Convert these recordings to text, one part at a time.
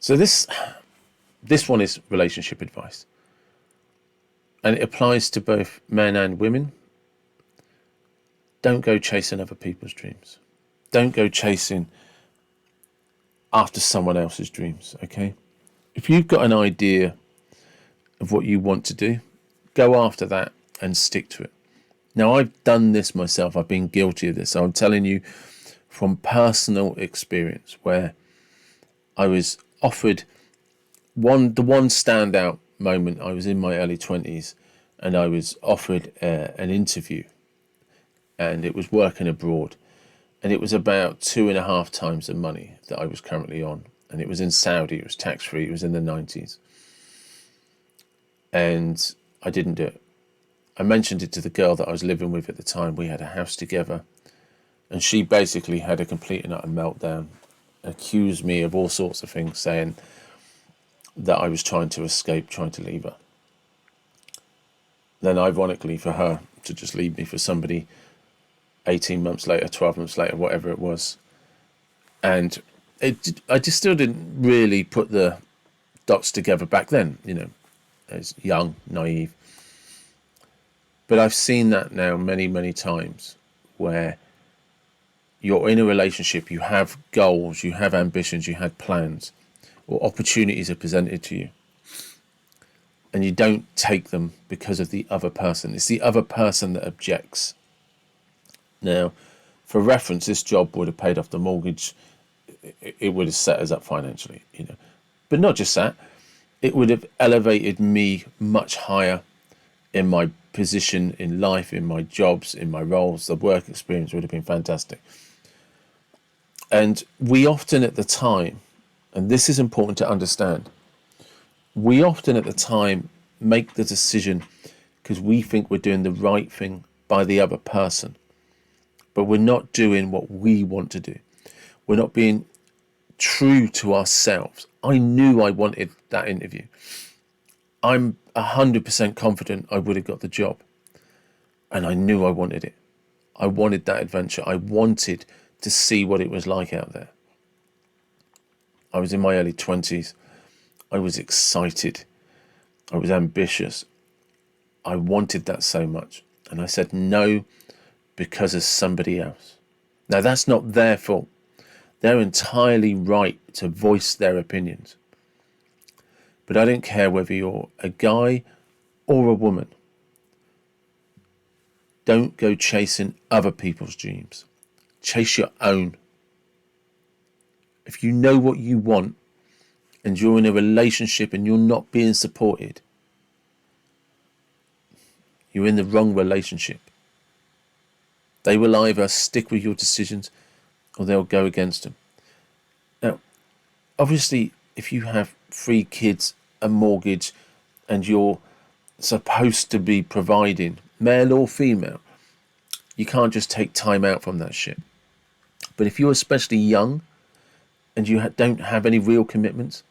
So this one is relationship advice. And it applies to both men and women. Don't go chasing other people's dreams. Don't go chasing after someone else's dreams, okay? If you've got an idea of what you want to do, go after that and stick to it. Now, I've done this myself. I've been guilty of this. So I'm telling you from personal experience, where I was offered the one standout moment. I was in my early 20s and I was offered an interview, and it was working abroad, and it was about 2.5 times the money that I was currently on, and it was in Saudi. It was tax-free. It was in the 90s, and I didn't do it. I mentioned it to the girl that I was living with at the time. We had a house together, and she basically had a complete and utter meltdown, accused me of all sorts of things, saying that I was trying to escape, trying to leave her. Then, ironically for her, to just leave me for somebody 18 months later, 12 months later, whatever it was. And I just still didn't really put the dots together back then, as young, naive. But I've seen that now many, many times, where you're in a relationship, you have goals, you have ambitions, you have plans, or opportunities are presented to you, and you don't take them because of the other person. It's the other person that objects. Now, for reference, this job would have paid off the mortgage. It would have set us up financially, But not just that, it would have elevated me much higher in my position in life, in my jobs, in my roles. The work experience would have been fantastic. And we often at the time, and this is important to understand, we often at the time make the decision because we think we're doing the right thing by the other person, but we're not doing what we want to do. We're not being true to ourselves. I knew I wanted that interview. I'm 100% confident I would have got the job, and I knew I wanted it. I wanted that adventure. I wanted to see what it was like out there. I was in my early 20s. I was excited. I was ambitious. I wanted that so much. And I said no because of somebody else. Now, that's not their fault. They're entirely right to voice their opinions. But I don't care whether you're a guy or a woman. Don't go chasing other people's dreams. Chase your own. If you know what you want and you're in a relationship and you're not being supported, you're in the wrong relationship. They will either stick with your decisions or they'll go against them. Now, obviously, if you have 3 kids, a mortgage, and you're supposed to be providing, male or female, you can't just take time out from that shit. But if you're especially young and you don't have any real commitments,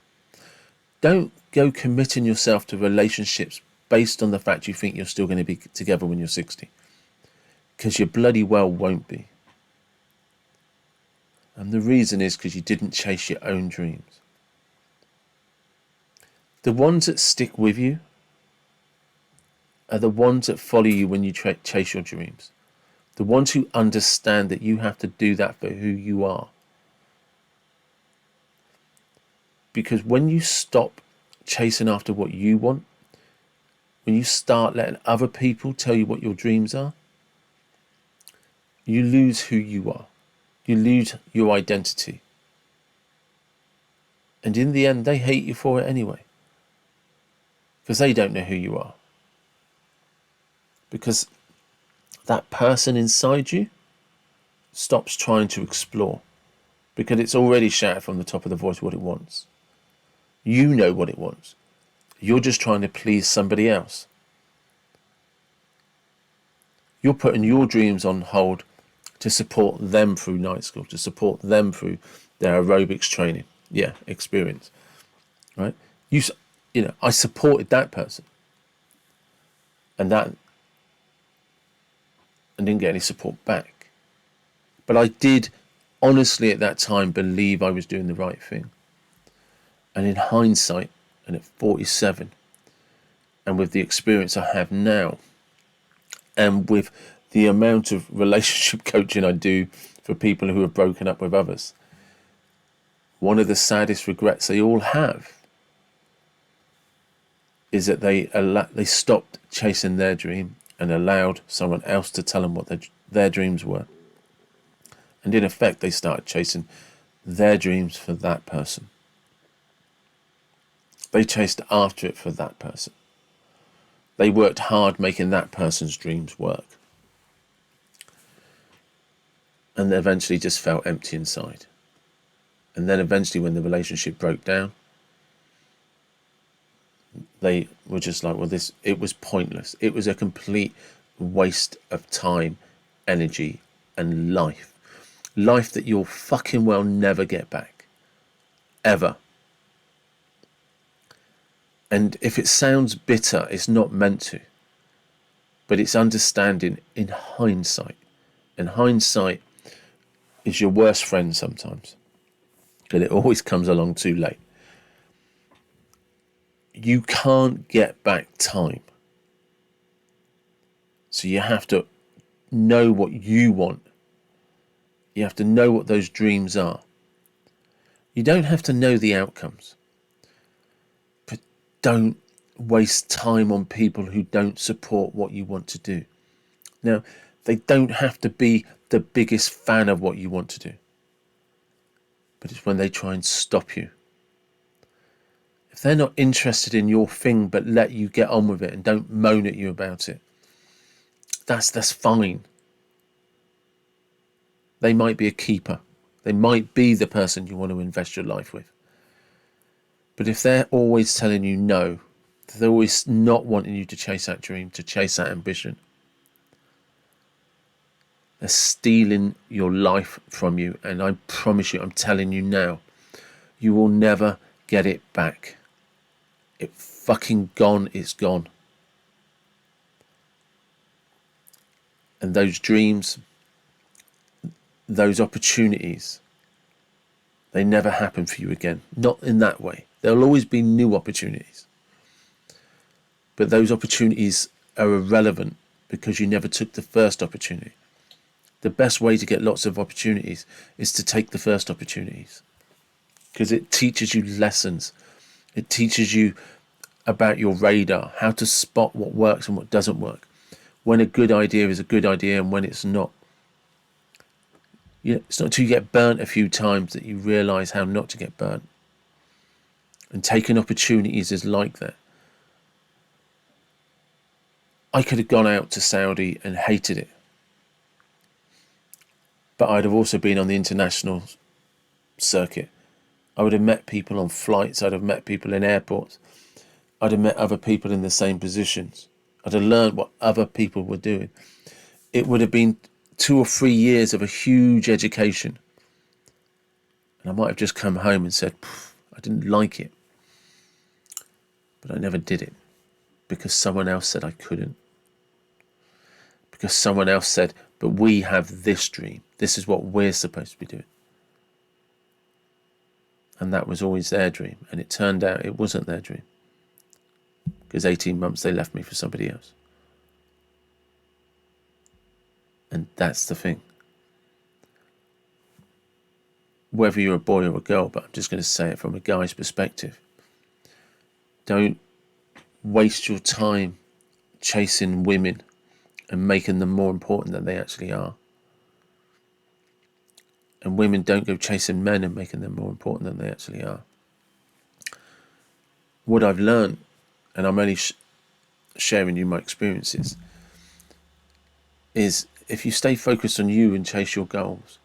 don't go committing yourself to relationships based on the fact you think you're still going to be together when you're 60. Because you bloody well won't be. And the reason is because you didn't chase your own dreams. The ones that stick with you are the ones that follow you when you chase your dreams. The ones who understand that you have to do that for who you are. Because when you stop chasing after what you want, when you start letting other people tell you what your dreams are, you lose who you are. You lose your identity. And in the end, they hate you for it anyway. Because they don't know who you are. Because that person inside you stops trying to explore. Because it's already shouted from the top of the voice what it wants. You know what it wants. You're just trying to please somebody else. You're putting your dreams on hold to support them through night school, to support them through their aerobics training. Yeah, experience. Right? I supported that person. And didn't get any support back. But I did honestly at that time believe I was doing the right thing. And in hindsight, and at 47, and with the experience I have now, and with the amount of relationship coaching I do for people who have broken up with others, one of the saddest regrets they all have is that they stopped chasing their dream and allowed someone else to tell them what their dreams were. And in effect, they started chasing their dreams for that person. They chased after it for that person. They worked hard making that person's dreams work. And they eventually just felt empty inside. And then eventually when the relationship broke down, they were just like, well, it was pointless. It was a complete waste of time, energy, and life. Life that you'll fucking well never get back. Ever. And if it sounds bitter, it's not meant to. But it's understanding in hindsight. And hindsight is your worst friend sometimes. And it always comes along too late. You can't get back time. So you have to know what you want. You have to know what those dreams are. You don't have to know the outcomes. But don't waste time on people who don't support what you want to do. Now, they don't have to be the biggest fan of what you want to do. But it's when they try and stop you. If they're not interested in your thing but let you get on with it and don't moan at you about it, that's fine. They might be a keeper. They might be the person you want to invest your life with. But if they're always telling you no, if they're always not wanting you to chase that dream, to chase that ambition, they're stealing your life from you. And I promise you, I'm telling you now, you will never get it back. It's fucking gone, it's gone. And those dreams, those opportunities, they never happen for you again. Not in that way. There'll always be new opportunities. But those opportunities are irrelevant because you never took the first opportunity. The best way to get lots of opportunities is to take the first opportunities. Because it teaches you lessons. It teaches you about your radar, how to spot what works and what doesn't work. When a good idea is a good idea and when it's not. It's not until you get burnt a few times that you realise how not to get burnt. And taking opportunities is like that. I could have gone out to Saudi and hated it. But I'd have also been on the international circuit. I would have met people on flights. I'd have met people in airports. I'd have met other people in the same positions. I'd have learned what other people were doing. It would have been 2 or 3 years of a huge education. And I might have just come home and said, I didn't like it. But I never did it. Because someone else said I couldn't. Because someone else said, but we have this dream. This is what we're supposed to be doing. And that was always their dream. And it turned out it wasn't their dream. Because 18 months they left me for somebody else. And that's the thing. Whether you're a boy or a girl, but I'm just going to say it from a guy's perspective. Don't waste your time chasing women and making them more important than they actually are. And women don't go chasing men and making them more important than they actually are. What I've learned, and I'm only sharing you my experiences, is if you stay focused on you and chase your goals,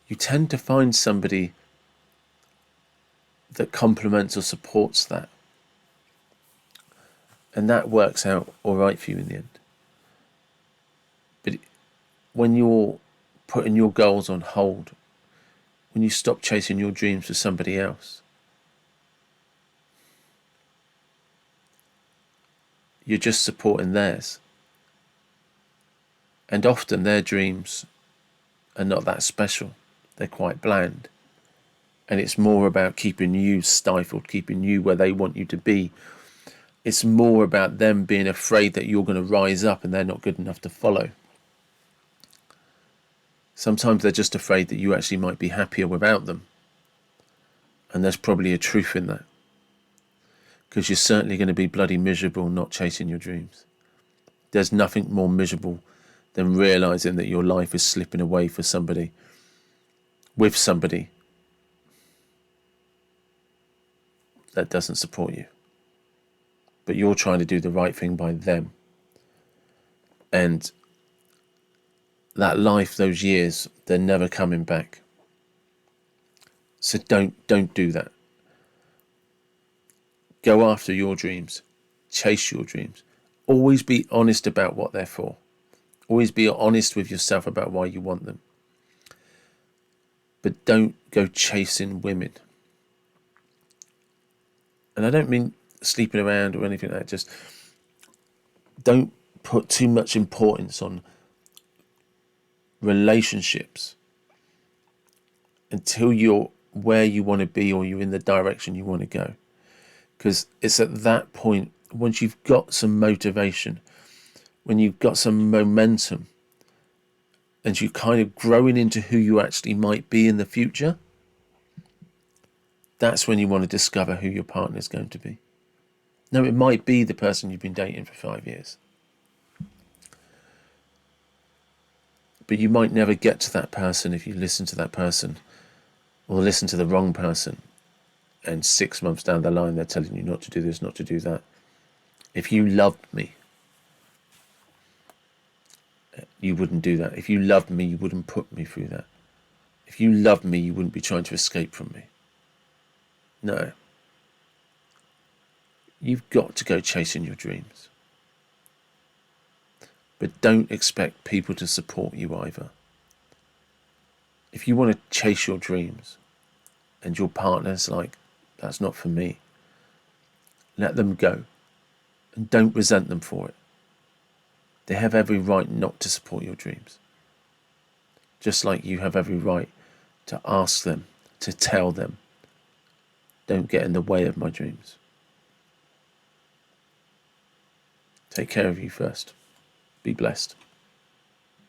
you tend to find somebody that complements or supports that. And that works out all right for you in the end. But when you're putting your goals on hold, when you stop chasing your dreams for somebody else, you're just supporting theirs. And often their dreams are not that special. They're quite bland. And it's more about keeping you stifled, keeping you where they want you to be. It's more about them being afraid that you're going to rise up and they're not good enough to follow. Sometimes they're just afraid that you actually might be happier without them. And there's probably a truth in that. Because you're certainly going to be bloody miserable not chasing your dreams. There's nothing more miserable than realising that your life is slipping away for somebody, with somebody that doesn't support you. But you're trying to do the right thing by them. And that life, those years, they're never coming back. So don't do that. Go after your dreams. Chase your dreams. Always be honest about what they're for. Always be honest with yourself about why you want them. But don't go chasing women. And I don't mean sleeping around or anything like that. Just don't put too much importance on relationships until you're where you want to be or you're in the direction you want to go. Because it's at that point, once you've got some motivation, when you've got some momentum, and you're kind of growing into who you actually might be in the future, that's when you want to discover who your partner is going to be. Now, it might be the person you've been dating for 5 years. But you might never get to that person if you listen to that person or listen to the wrong person. And 6 months down the line, they're telling you not to do this, not to do that. If you loved me, you wouldn't do that. If you loved me, you wouldn't put me through that. If you loved me, you wouldn't be trying to escape from me. No. You've got to go chasing your dreams. But don't expect people to support you either. If you want to chase your dreams and your partner's like, that's not for me, let them go. And don't resent them for it. They have every right not to support your dreams. Just like you have every right to ask them, to tell them, don't get in the way of my dreams. Take care of you first. Be blessed.